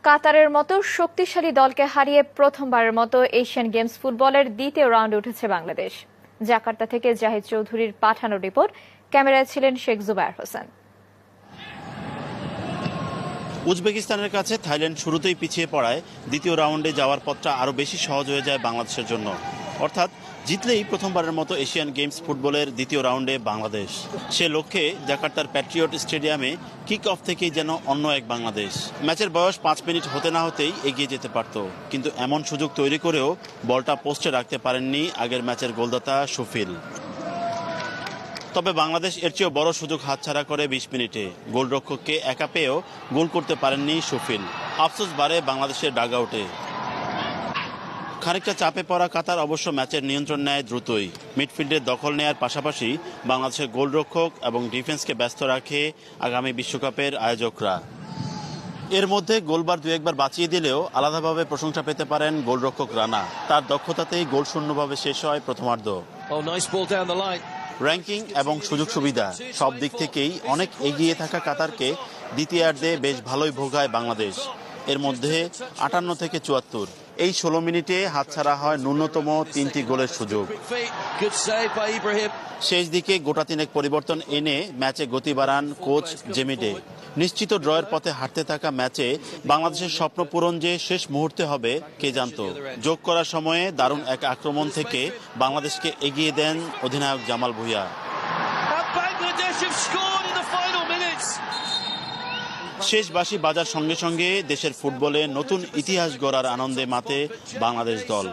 কাতারের মতো শক্তিশালী দলকে হারিয়ে প্রথমবারের মতো এশিয়ান গেমস ফুটবলের দ্বিতীয় রাউন্ডে উঠেছে বাংলাদেশ। জাকার্তা থেকে জাহিদ চৌধুরীর পাঠানো রিপোর্ট, ক্যামেরায় ছিলেন শেখ জুবায়ের হোসেন। উজবেকিস্তানের কাছে থাইল্যান্ড শুরুতেই পিছিয়ে পড়ায় দ্বিতীয় রাউন্ডে যাওয়ার পথটা আরও বেশি সহজ হয়ে যায় বাংলাদেশের জন্য। অর্থাৎ জিতলেই প্রথমবারের মতো এশিয়ান গেমস ফুটবলের দ্বিতীয় রাউন্ডে বাংলাদেশ। সে লক্ষ্যে জাকার্তার প্যাট্রিয়ট স্টেডিয়ামে কিক অফ থেকেই যেন অন্য এক বাংলাদেশ। ম্যাচের বয়স 5 মিনিট হতে না হতেই এগিয়ে যেতে পারত, কিন্তু এমন সুযোগ তৈরি করেও বলটা পোস্টে রাখতে পারেননি আগের ম্যাচের গোলদাতা সুফিল। তবে বাংলাদেশ এর চেয়েও বড় সুযোগ হাতছাড়া করে 20 মিনিটে। গোলরক্ষককে একা পেয়েও গোল করতে পারেননি সুফিল। আফসোস বাড়ে বাংলাদেশের ডাগআউটে। খানিকটা চাপে পড়া কাতার অবশ্য ম্যাচের নিয়ন্ত্রণ নেয় দ্রুতই। মিডফিল্ডের দখল নেয়ার পাশাপাশি বাংলাদেশের গোলরক্ষক এবং ডিফেন্সকে ব্যস্ত রাখে আগামী বিশ্বকাপের আয়োজকরা। এর মধ্যে গোলবার দু একবার বাঁচিয়ে দিলেও আলাদাভাবে প্রশংসা পেতে পারেন গোলরক্ষক রানা। তার দক্ষতাতেই গোল শূন্যভাবে শেষ হয় প্রথমার্ধ। র্যাঙ্কিং এবং সুযোগ সুবিধা সব দিক থেকেই অনেক এগিয়ে থাকা কাতারকে দ্বিতীয়ার্ধে বেশ ভালোই ভোগায় বাংলাদেশ। এর মধ্যে 58 থেকে 74 এই 16 মিনিটে হাতছাড়া হয় ন্যূনতম 3টি গোলের সুযোগ। শেষ দিকে গোটা তিনেক পরিবর্তন এনে ম্যাচে গতি বাড়ান কোচ জেমিডে। নিশ্চিত ড্রয়ের পথে হাঁটতে থাকা ম্যাচে বাংলাদেশের স্বপ্ন পূরণ যে শেষ মুহূর্তে হবে কে জানত। যোগ করার সময়ে দারুণ এক আক্রমণ থেকে বাংলাদেশকে এগিয়ে দেন অধিনায়ক জামাল ভুঁইয়া। শেষ বাঁশি বাজার সঙ্গে সঙ্গে দেশের ফুটবলে নতুন ইতিহাস গড়ার আনন্দে মাতে বাংলাদেশ দল।